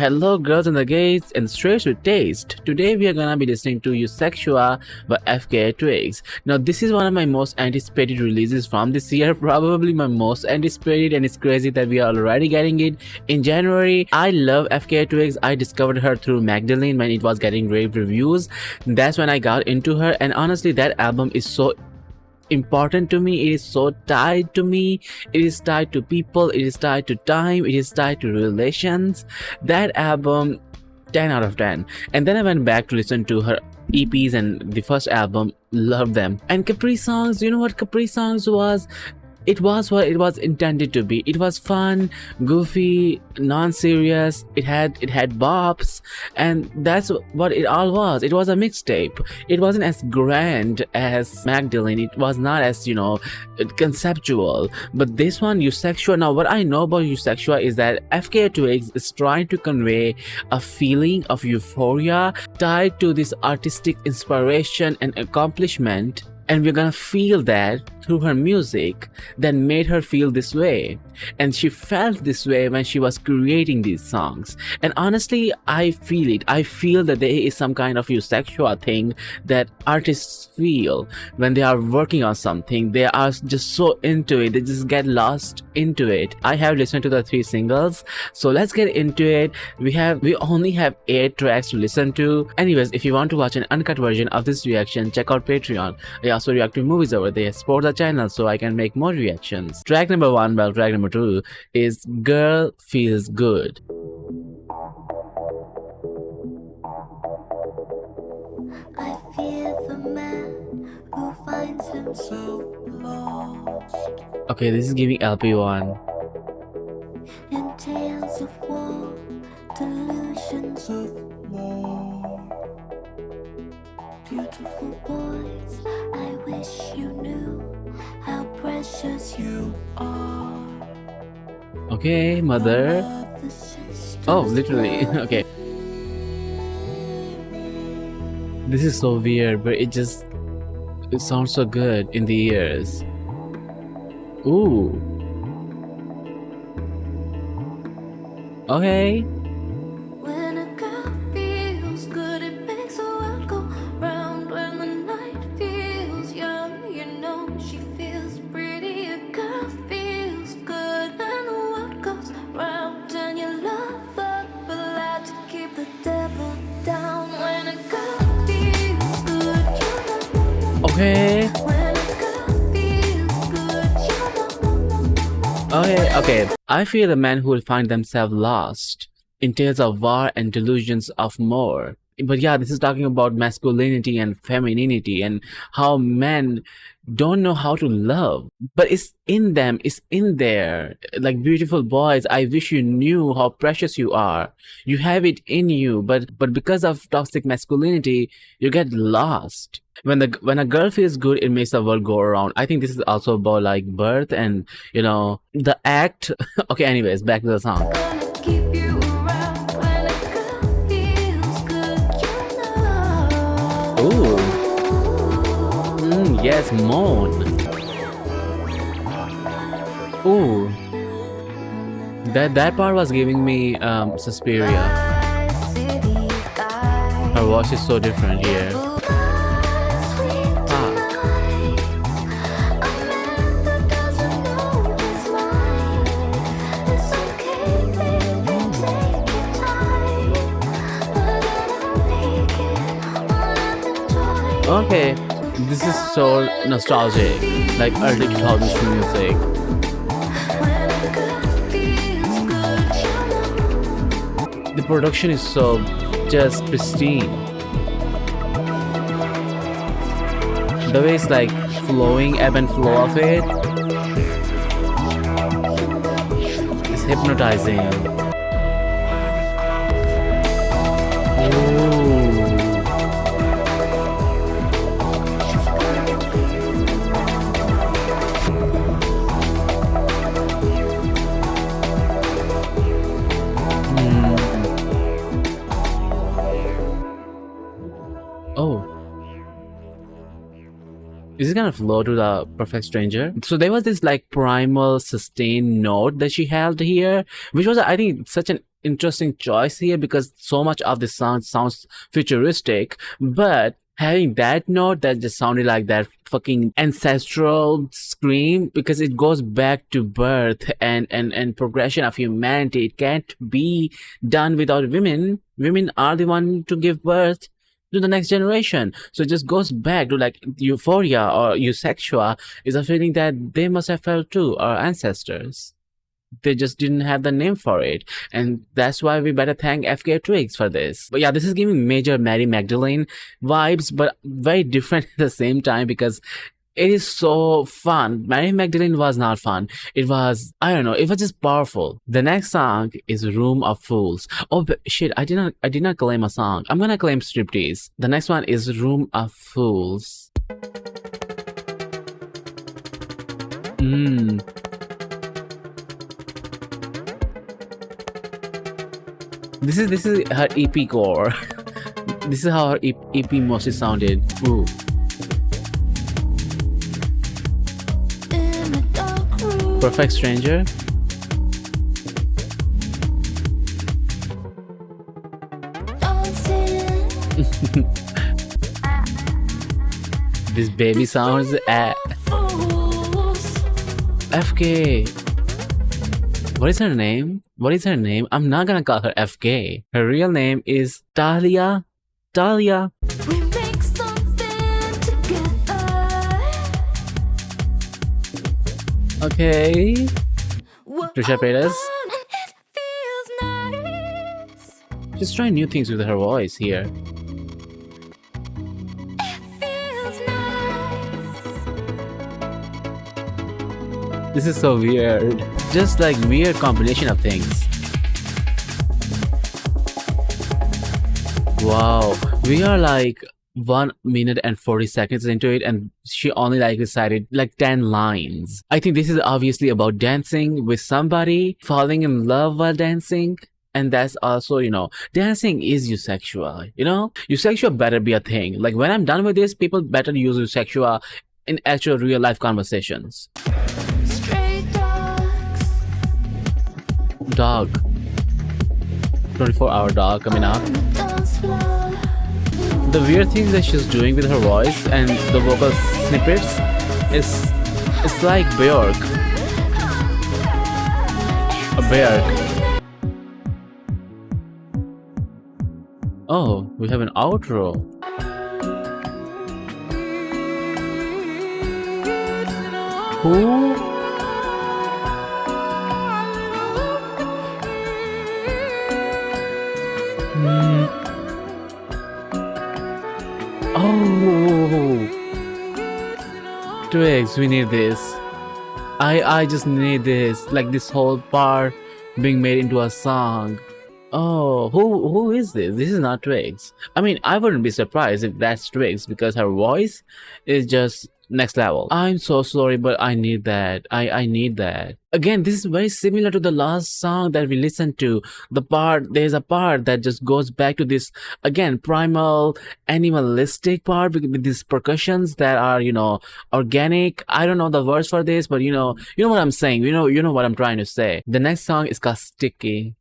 Hello girls and the gays and straight with taste. Today we are gonna be listening to Eusexua by FKA Twigs. Now this is one of my most anticipated releases from this year, probably my most anticipated, and it's crazy that we are already getting it in January. I love FKA Twigs. I discovered her through Magdalene when it was getting rave reviews. That's when I got into her, and honestly that album is so important to me. It is so tied to me. It is tied to people. It is tied to time. It is tied to relations. That album, 10 out of 10. And then I went back to listen to her EPs and the first album, loved them. And Capri Songs, you know what Capri Songs was? It was what it was intended to be. It was fun, goofy, non-serious. It had bops, and that's what it all was. It was a mixtape. It wasn't as grand as Magdalene. It was not as, conceptual. But this one, Eusexua. Now, what I know about Eusexua is that FKA Twigs is trying to convey a feeling of euphoria tied to this artistic inspiration and accomplishment. And we're gonna feel that through her music that made her feel this way. And she felt this way when she was creating these songs. And honestly, I feel it. I feel that there is some kind of Eusexua thing that artists feel when they are working on something. They are just so into it. They just get lost into it. I have listened to the 3 singles. So let's get into it. We only have 8 tracks to listen to. Anyways, if you want to watch an uncut version of this reaction, check out Patreon. I also react to movies over there. Support the channel so I can make more reactions. Track number 1, well, track number 2 is Girl Feels Good. I fear the man who finds himself lost. Okay, this is giving LP1. In tales of war, delusions of war. Beautiful boys, I wish you knew how precious you are. Okay, mother. Oh, literally. Okay. This is so weird, but it sounds so good in the ears. Ooh. Okay. When a girl feels good, it makes the world go round. When the night feels young, you know she feels pretty. A girl feels good, and the world goes round. And you love her, but allowed to keep the devil down. When a girl feels good, you know. Okay. When a girl feels good, you know. Okay. I feel the men who will find themselves lost in tales of war and delusions of more. But yeah, this is talking about masculinity and femininity and how men don't know how to love. But it's in them, it's in there. Like, beautiful boys, I wish you knew how precious you are. You have it in you, but because of toxic masculinity, you get lost. When a girl feels good, it makes the world go around. I think this is also about like birth and the act. Okay, anyways, back to the song. Gonna keep you around. When a girl feels good, you know. Ooh. Yes, moan. Ooh. That part was giving me Suspiria. Her voice is so different here. Okay, this is so nostalgic, like early 2000s music. The production is so just pristine. The way it's like flowing, ebb and flow of it, is hypnotizing. Ooh. Oh. Is it gonna flow to the Perfect Stranger? So there was this like primal sustained note that she held here, which was, I think, such an interesting choice here because so much of the song sounds futuristic, but having that note that just sounded like that fucking ancestral scream because it goes back to birth and progression of humanity. It can't be done without women. Women are the one to give birth to the next generation. So it just goes back to like euphoria or eusexua is a feeling that they must have felt too, our ancestors. They just didn't have the name for it, and that's why we better thank FKA Twigs for this. But yeah, this is giving major Mary Magdalene vibes, but very different at the same time because it is so fun. Mary Magdalene was not fun. It was, I don't know, it was just powerful. The next song is Room of Fools. Oh but shit, I did not claim a song. I'm gonna claim Striptease. The next one is Room of Fools. This is her EP core. This is how her EP mostly sounded. Ooh. In a dark room, Perfect Stranger. dancing. This baby sounds at Fools. FK. What is her name? What is her name? I'm not gonna call her FK. Her real name is Talia. Talia. We make something together. Okay. We're Trisha Paytas. open and it feels nice. She's trying new things with her voice here. It feels nice. This is so weird. Just like weird combination of things. Wow, we are like 1 minute and 40 seconds into it and she only like recited like 10 lines. I think this is obviously about dancing with somebody, falling in love while dancing. And that's also, you know, dancing is eusexua, you know? Eusexua better be a thing. Like when I'm done with this, people better use eusexua in actual real life conversations. Stray dogs. Dog. 24-hour dog coming up. On the dance floor. The weird things that she's doing with her voice and the vocal snippets is it's like Björk. A Björk. Oh, we have an outro. Who? Oh, Twigs, we need this. I just need this. Like this whole part being made into a song. Oh, who is this? This is not Twigs. I mean, I wouldn't be surprised if that's Twigs because her voice is just next level. I'm so sorry, but I need that. I need that. Again, this is very similar to the last song that we listened to. There's a part that just goes back to this, again, primal, animalistic part with these percussions that are, you know, organic. I don't know the words for this, but you know what I'm saying. You know what I'm trying to say. The next song is called Sticky.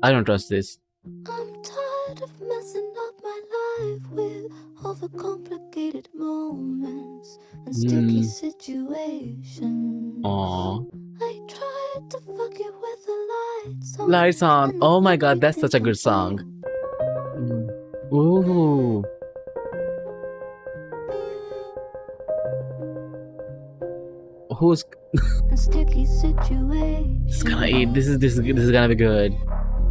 I don't trust this. I'm tired of messing up my life with overcomplicated moments and sticky situations. Aww. I tried to fuck you with the lights on. Lights on. and Oh my god, that's everything such a good was song. wrong. Ooh. Who's And sticky situations. gonna eat? This is gonna be good.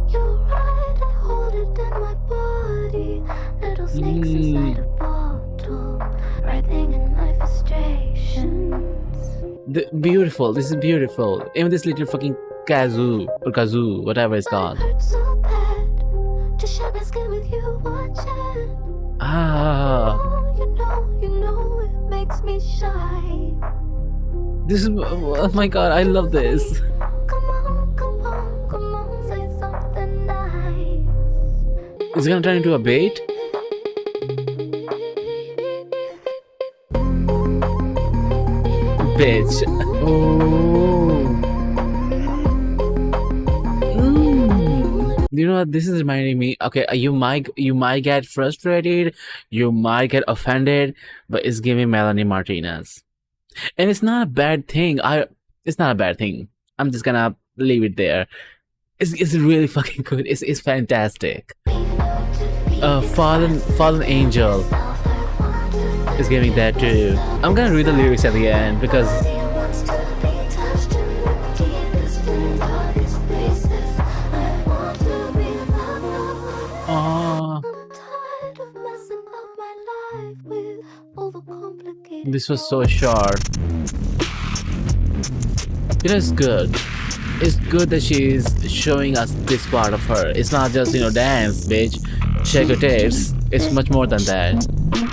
You're right, I hold it in my body. Little snakes inside a bottle, writhing in my frustrations. Beautiful. This is beautiful. Even this little fucking kazoo, whatever it's I called. hurt so bad to share my skin with you watching. Ah, Oh, you know it makes me shy. this is. Oh my god, I love this. Come on, say something nice. Is it gonna turn into a bait? Bitch. Oh. You know what? This is reminding me. Okay, you might get frustrated, you might get offended, but it's giving Melanie Martinez, and it's not a bad thing. It's not a bad thing. I'm just gonna leave it there. It's really fucking good. It's fantastic. Fallen Angel is giving that too. I'm gonna read the lyrics at the end because oh, this was so short. It's good. It's good that she's showing us this part of her. It's not just, dance, bitch, shake your tits. It's much more than that.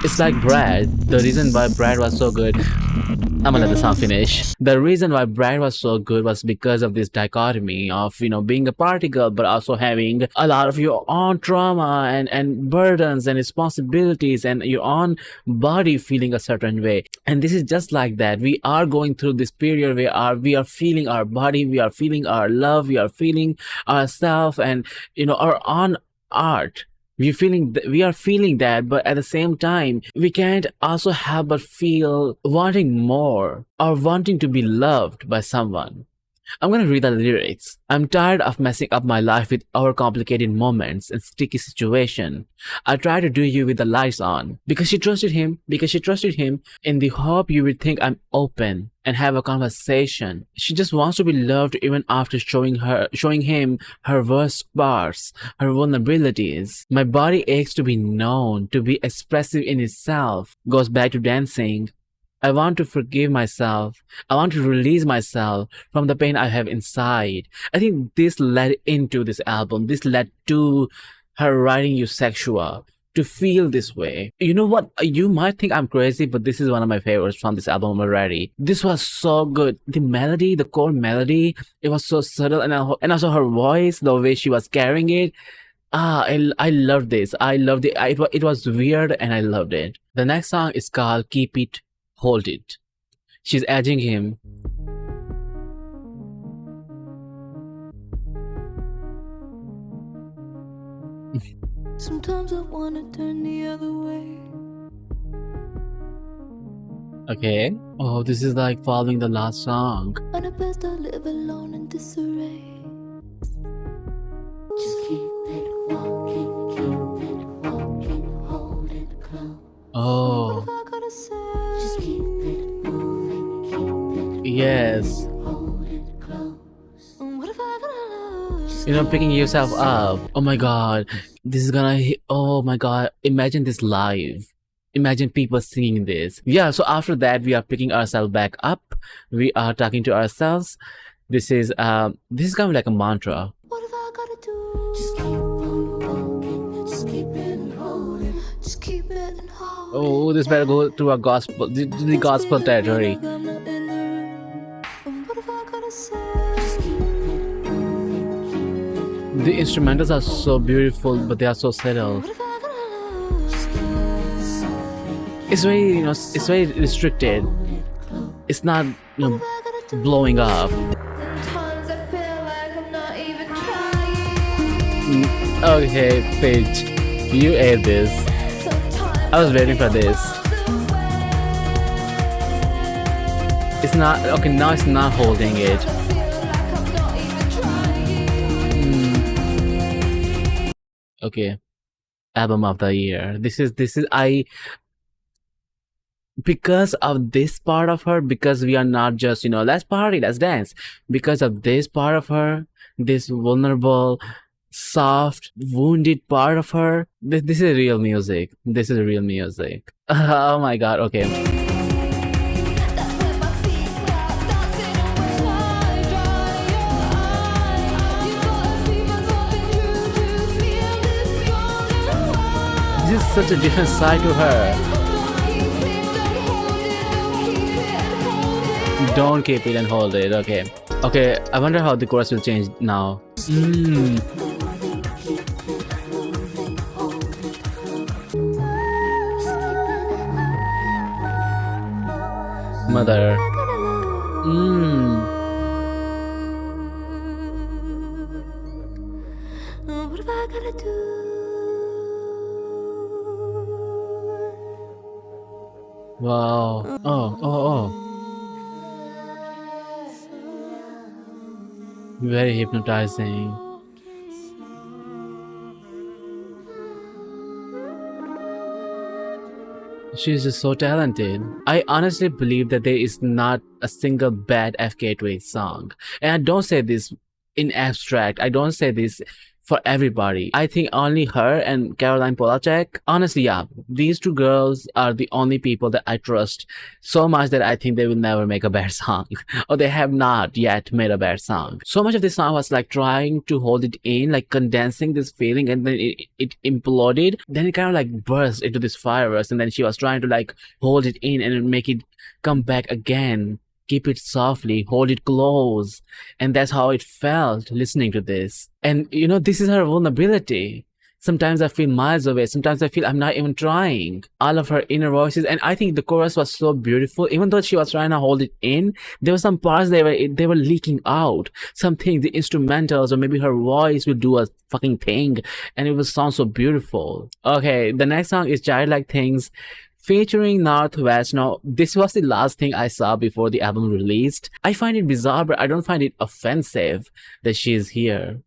It's like Brad. The reason why Brad was so good. I'm gonna let the song finish. The reason why Brad was so good was because of this dichotomy of, being a party girl, but also having a lot of your own trauma and burdens and responsibilities and your own body feeling a certain way. And this is just like that. We are going through this period where we are feeling our body, we are feeling our love, we are feeling ourselves and, our own art. We are feeling that, but at the same time, we can't also help but feel wanting more or wanting to be loved by someone. I'm gonna read the lyrics. I'm tired of messing up my life with overcomplicated moments and sticky situation. I try to do you with the lights on. Because she trusted him in the hope you would think I'm open and have a conversation. She just wants to be loved even after showing him her worst parts, her vulnerabilities. My body aches to be known, to be expressive in itself. Goes back to dancing. I want to forgive myself. I want to release myself from the pain I have inside. I think this led into this album. This led to her writing Eusexua to feel this way. You know what? You might think I'm crazy, but this is one of my favorites from this album already. This was so good. The melody, the core melody, it was so subtle, and also her voice, the way she was carrying it. I loved this. I loved it. It was weird, and I loved it. The next song is called Keep It, Hold It. She's edging him. Sometimes I wanna turn the other way. Okay. Oh, this is like following the last song. And at best I live alone in disarray. Just keep it walking, hold it close. Oh. What have I gotta say? Just keep it moving, Yes. hold it close. What have I gotta lose? Picking yourself up. Oh my god. This is gonna hit. Oh my god. Imagine this live. Imagine people singing this. Yeah, so after that, we are picking ourselves back up. We are talking to ourselves. This is kind of like a mantra. What have I gotta do? Just keep on walking, just keep it and hold it, just keep it and hold it. Oh, this better go to a gospel, to the gospel territory. What have I gotta say? Just keep it moving, The instrumentals are so beautiful, but they are so subtle. what have I gotta lose? Just keep it softly, It's very, it's very restricted. It's not, blowing up. sometimes I feel like I'm not even trying. Okay, Paige, you ate this. Sometimes I was waiting for this. It's not, okay, now it's not holding it. I feel like I'm not even trying. Okay, album of the year. This is because of this part of her, because we are not just, let's party, let's dance. Because of this part of her, this vulnerable, soft, wounded part of her, this is real music. This is real music. Oh my god, okay. That's when my feet start dancing away. Dry your eyes. You gotta be my walking through to feel this golden wild. This is such a different side to her. Don't keep it and hold it. Okay. Okay, I wonder how the chorus will change now. Mother. What gotta do. Wow. Oh. Very hypnotizing. She's just so talented. I honestly believe that there is not a single bad FKA Twigs song. And I don't say this in abstract. I don't say this for everybody. I think only her and Caroline Polachek. Honestly, yeah, these two girls are the only people that I trust so much that I think they will never make a bad song. Or they have not yet made a bad song. So much of this song was like trying to hold it in, like condensing this feeling, and then it imploded. Then it kind of like burst into this fireworks, and then she was trying to like hold it in and make it come back again. Keep it softly, hold it close. And that's how it felt listening to this. And you know, this is her vulnerability. Sometimes I feel miles away. Sometimes I feel I'm not even trying. All of her inner voices. And I think the chorus was so beautiful. Even though she was trying to hold it in, there were some parts they were leaking out. Something, the instrumentals or maybe her voice will do a fucking thing. And it will sound so beautiful. Okay, the next song is Childlike Things, featuring Northwest. Now, this was the last thing I saw before the album released. I find it bizarre, but I don't find it offensive that she is here.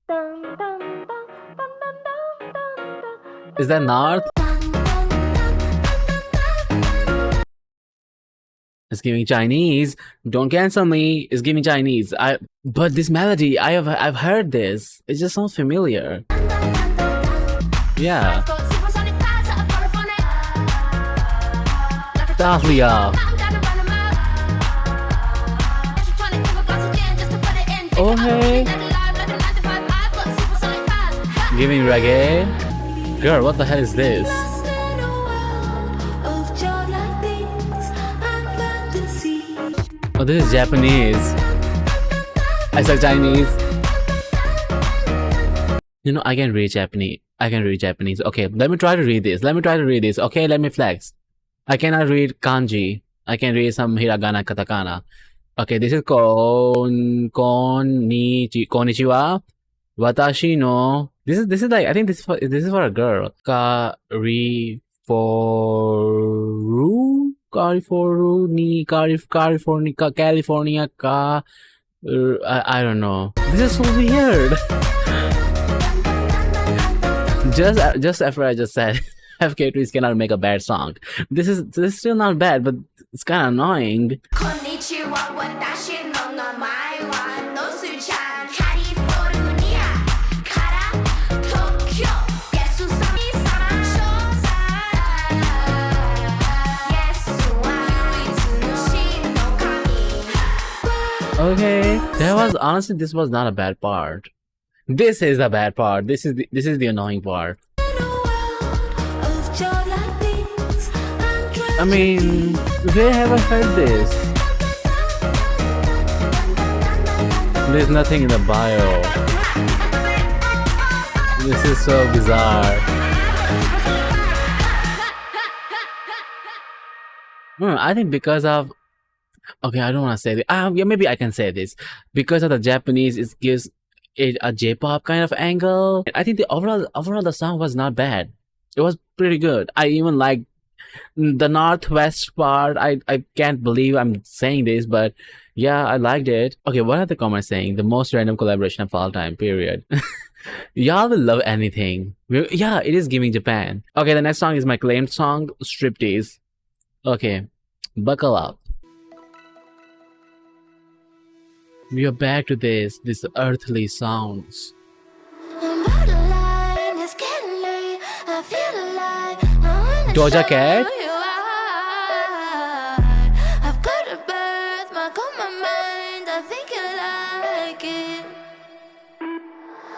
Is that North? It's giving Chinese. Don't cancel me. It's giving Chinese. But this melody, I've heard this. It just sounds familiar. Yeah. Dahlia. Okay. Giving reggae. Girl, what the hell is this? Oh, this is Japanese. I said Chinese. You know, I can read Japanese. Okay, let me try to read this. Okay, let me flex. I cannot read kanji. I can read some hiragana, katakana. Okay, this is konnichiwa. Watashi no. This is like, I think this is for a girl. California I don't know. This is so weird. just after I just said FKA Twigs cannot make a bad song. This is still not bad, but it's kind of annoying. Okay, this was not a bad part. This is a bad part. This is the annoying part. I mean, where have I heard this? There's nothing in the bio. This is so bizarre. I think because of... Okay, I don't want to say this. Yeah, maybe I can say this. Because of the Japanese, it gives it a J-pop kind of angle. I think the overall the song was not bad. It was pretty good. I even liked the Northwest part. I can't believe I'm saying this, but yeah, I liked it. Okay, what are the comments saying? The most random collaboration of all time, period. Y'all will love anything. Yeah, it is giving Japan. Okay, the next song is my claimed song, Striptease. Okay, buckle up. We are back to this earthly sounds. Doja Cat? I've got a birthmark on my mind. I think you like it.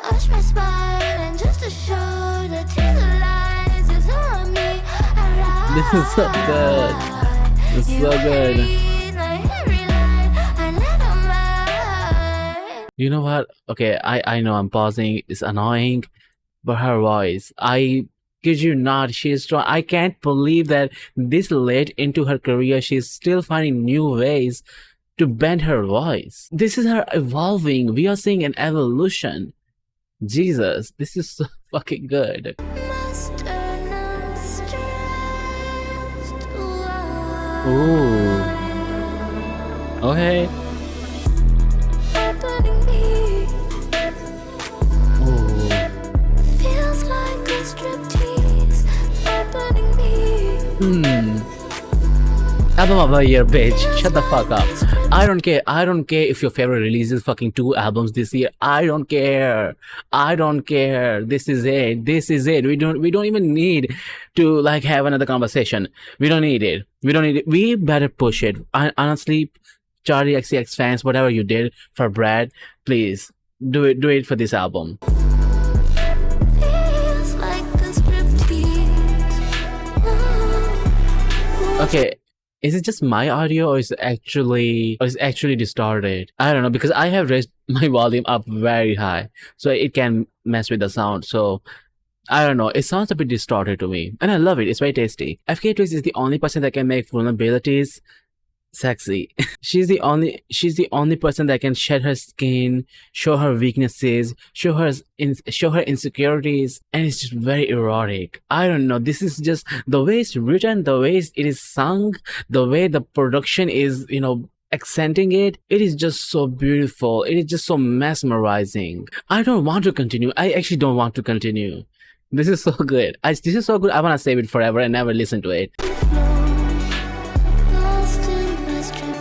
Arch my spine and just to show the teaser lines is on me. This is so good. It's so good. You know what? Okay, I know I'm pausing. It's annoying, but her voice, I kid you not, she is strong. I can't believe that this late into her career, she's still finding new ways to bend her voice. This is her evolving. We are seeing an evolution. Jesus, this is so fucking good. Must and I'm stressed. Ooh. Okay. Opening me Ooh. feels like a striptease. Opening me. Album of the year, bitch. Shut the fuck up. I don't care. I don't care if your favorite release is fucking 2 albums this year. I don't care. I don't care. This is it. This is it. We don't even need to like have another conversation. We don't need it. We don't need it. We better push it. Honestly, Charlie XCX fans, whatever you did for Brad, please do it. Do it for this album. Feels like a striptease. Okay. Is it just my audio or is it actually distorted? I don't know because I have raised my volume up very high, so it can mess with the sound. So I don't know. It sounds a bit distorted to me, and I love it. It's very tasty. FKA Twigs is the only person that can make vulnerabilities sexy. she's the only person that can shed her skin, show her weaknesses, show her insecurities, and it's just very erotic. I don't know, this is just the way it's written, the way it is sung, the way the production is, accenting it. It is just so beautiful. It is just so mesmerizing. I don't want to continue. I actually don't want to continue. This is so good. This is so good. I want to save it forever and never listen to it. Lost in my striptease.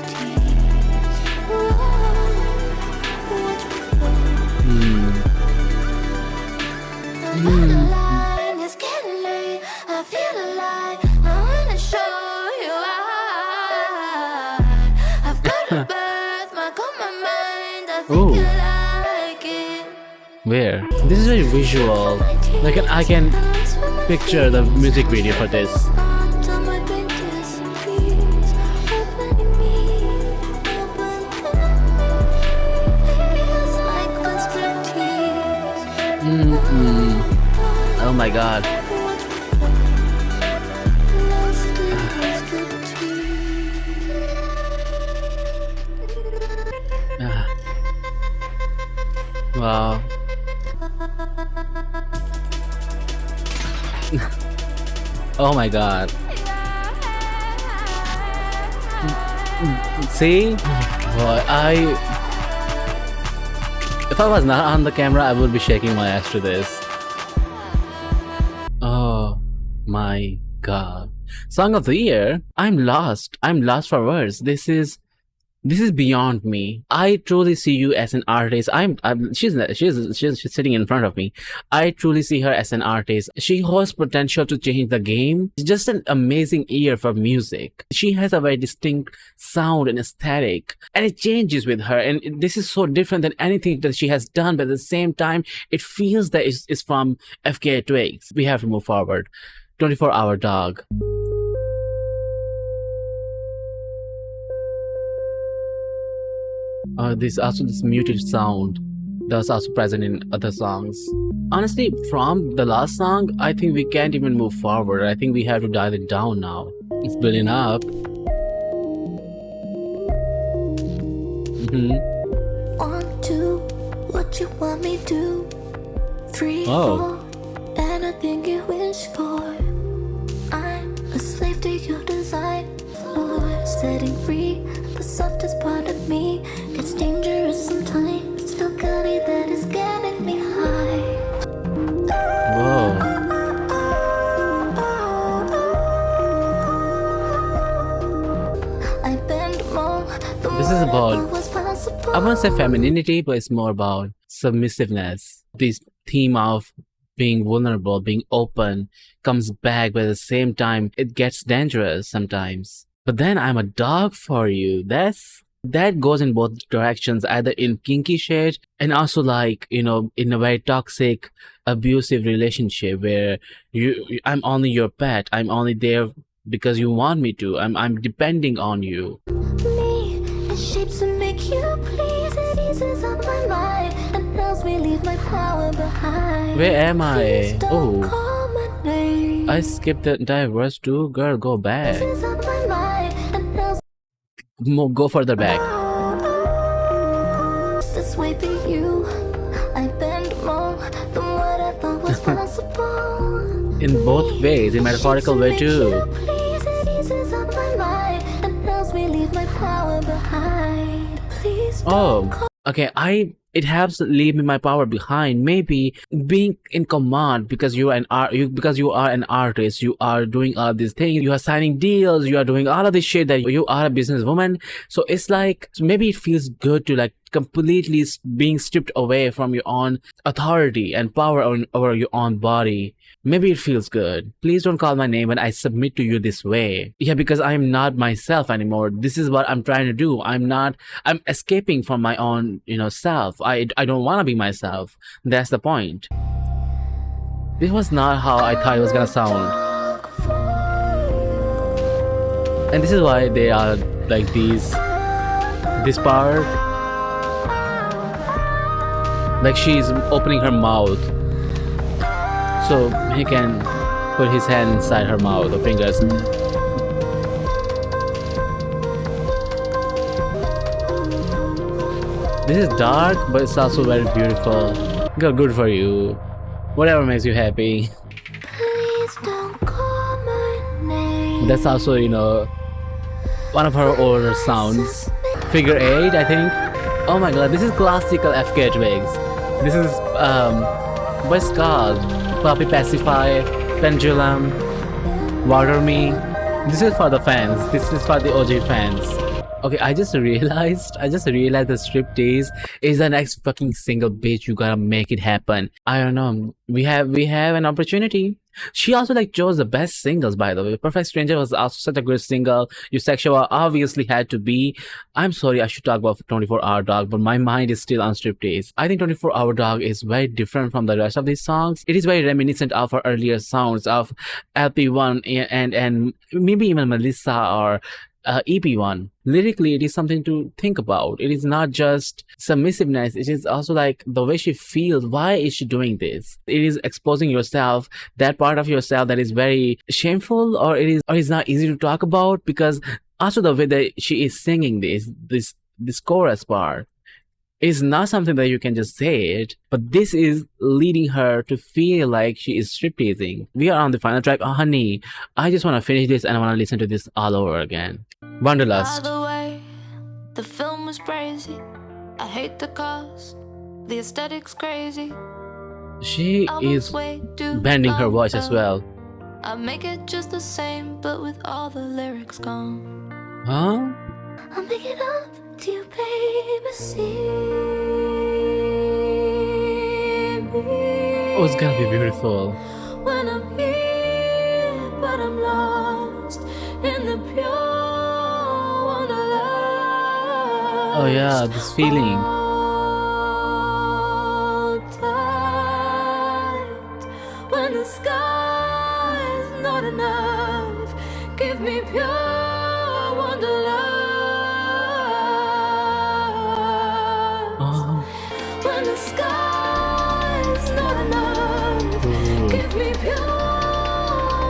The line is getting late. I feel alive. I wanna show you I've got a birthmark on my mind. I think Ooh. you like it. Where? This is very visual. Like I can picture the music video for this. Oh my god. Wow. Oh my god. See? Boy, if I was not on the camera, I would be shaking my ass to this. Oh my god. Song of the year? I'm lost. I'm lost for words. This is beyond me. I truly see you as an artist. She's sitting in front of me. I truly see her as an artist. She holds potential to change the game. It's just an amazing ear for music. She has a very distinct sound and aesthetic, and it changes with her. And this is so different than anything that she has done, but at the same time, it feels that it's from FKA Twigs. We have to move forward. 24-hour dog. This muted sound that's also present in other songs. Honestly, from the last song, I think we can't even move forward. I think we have to dial it down now. It's building up. 1, 2, what you want me to? 3, Oh. 4, anything you wish for. I'm a slave to your design. Lord, setting free the softest part of me. Gets dangerous sometimes. Still got it that is getting me high. Whoa. I bend more. This is about, I won't say femininity, but it's more about submissiveness. This theme of being vulnerable, being open, comes back, but at the same time, it gets dangerous sometimes. But then I'm a dog for you. That goes in both directions, either in kinky shade and also like, in a very toxic, abusive relationship where I'm only your pet. I'm only there because you want me to. I'm depending on you. Me, it shapes and make you please. It eases up my mind and helps me leave my power behind. Where am I? Please don't Oh, call my name. I skipped the entire verse too. Girl, go back. Eases up my mind and helps Go further back. this way for you. I bend more than what I thought was possible. in both ways, in metaphorical way too. Please, it eases up my mind and helps me leave my power behind. Please don't Oh, okay. It helps leave me my power behind. Maybe being in command because you are an because you are an artist. You are doing all these things. You are signing deals. You are doing all of this shit that you are a businesswoman. So it's like maybe it feels good to like completely being stripped away from your own authority and power over your own body. Maybe it feels good. Please don't call my name when I submit to you this way. Yeah, because I'm not myself anymore. This is what I'm trying to do. I'm escaping from my own, self. I don't want to be myself. That's the point. This was not how I thought it was gonna sound. And this is why they are like this part. Like she's opening her mouth so he can put his hand inside her mouth or fingers. This is dark, but it's also very beautiful. Girl, good for you. Whatever makes you happy. Please don't call my name. That's also, one of her older sounds. Figure 8, I think. Oh my god, this is classical FKA Twigs. This is, what's it called? Puppy Pacify, Pendulum, Water Me. This is for the fans. This is for the OG fans. Okay, I just realized that Striptease is the next fucking single, bitch. You gotta make it happen. I don't know. We have an opportunity. She also like chose the best singles, by the way. Perfect Stranger was also such a good single. Eusexua obviously had to be. I'm sorry, I should talk about 24-Hour Dog, but my mind is still on Striptease. I think 24-Hour Dog is very different from the rest of these songs. It is very reminiscent of her earlier sounds of LP1 and maybe even Melissa or EP1. Lyrically, it is something to think about. It is not just submissiveness, it is also like the way she feels. Why is she doing this? It is exposing yourself, that part of yourself that is very shameful, or it is not easy to talk about, because also the way that she is singing this chorus part is not something that you can just say it, but this is leading her to feel like she is stripteasing. We are on the final track. Oh, honey, I just want to finish this and I want to listen to this all over again. Wanderlust. By the way, the film was crazy. I hate the cost. The aesthetic's crazy. She is bending her voice as well. I make it just the same, but with all the lyrics gone. Huh? I'll make it up to you, baby. See me. Oh, it's gonna be beautiful. When I'm here, but I'm lost in the pure wanderlust. Oh yeah, this feeling. Hold tight. When the sky is not enough, give me pure wanderlust. Oh. When the sky is not enough, give me pure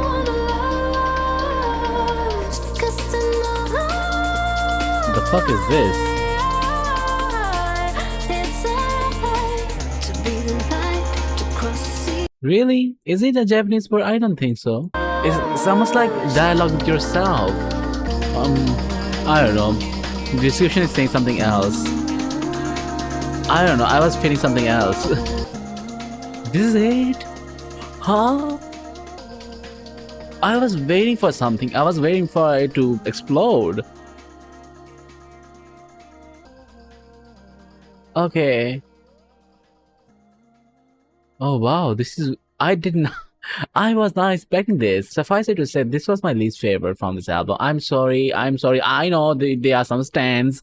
wanderlust. 'Cause tonight, The fuck is this? it's alright to be the light to cross the sea. Really? Is it a Japanese word? I don't think so. It's almost like dialogue with yourself. I don't know. The description is saying something else. I don't know. I was feeling something else. This is it? Huh? I was waiting for something. I was waiting for it to explode. Okay. Oh wow, this is. I didn't. I was not expecting this. Suffice it to say, this was my least favorite from this album. I'm sorry. I know there are some stands.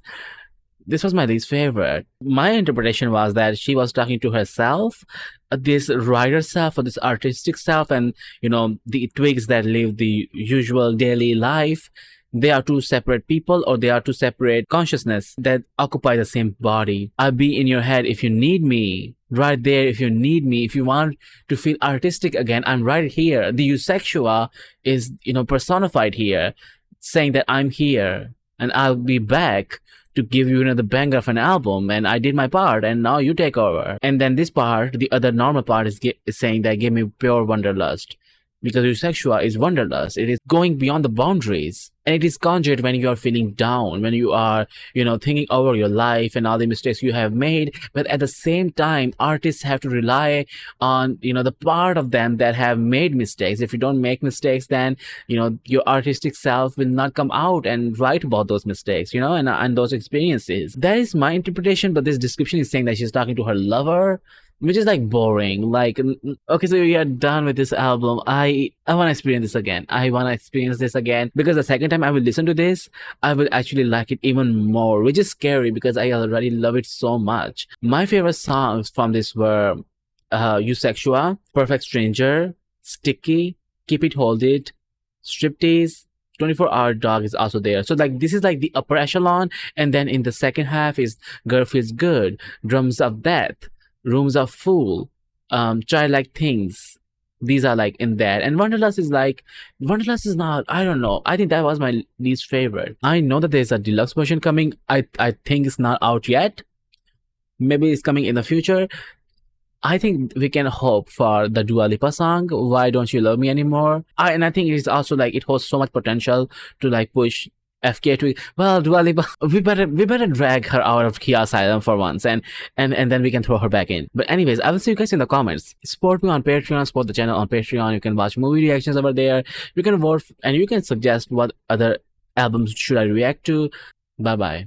This was my least favorite. My interpretation was that she was talking to herself, this writer self or this artistic self, and the twigs that live the usual daily life. They are two separate people, or they are two separate consciousness that occupy the same body. I'll be in your head if you need me. Right there if you need me. If you want to feel artistic again, I'm right here. The Eusexua is, personified here, saying that I'm here and I'll be back to give you another banger of an album, and I did my part and now you take over. And then this part, the other normal part, is saying that give me pure wanderlust. because Eusexua is Wanderlust. It is going beyond the boundaries. And it is conjured when you are feeling down, when you are, thinking over your life and all the mistakes you have made. But at the same time, artists have to rely on, the part of them that have made mistakes. If you don't make mistakes, then, your artistic self will not come out and write about those mistakes, and those experiences. That is my interpretation, but this description is saying that she's talking to her lover, which is like boring. Like, okay, so we are done with this album. I want to experience this again. I want to experience this again, because the second time I will listen to this, I will actually like it even more, which is scary because I already love it so much. My favorite songs from this were Eusexua, Perfect Stranger, Sticky, Keep It Hold It, Striptease. 24-hour dog is also there. So like this is like the upper echelon, and then in the second half is Girl Feels Good, Drums of Death, Rooms of Fool, Childlike Things. These are like in there. And Wanderlust is not, I don't know. I think that was my least favorite. I know that there's a deluxe version coming. I think it's not out yet. Maybe it's coming in the future. I think we can hope for the Dua Lipa song, Why Don't You Love Me Anymore? And I think it is also like, it holds so much potential to like push FKA Twigs. Well, Dua Lipa, we better drag her out of Kia Asylum for once, and then we can throw her back in. But anyways, I will see you guys in the comments. Support me on Patreon, support the channel on Patreon. You can watch movie reactions over there. You can vote, and you can suggest what other albums should I react to. Bye bye.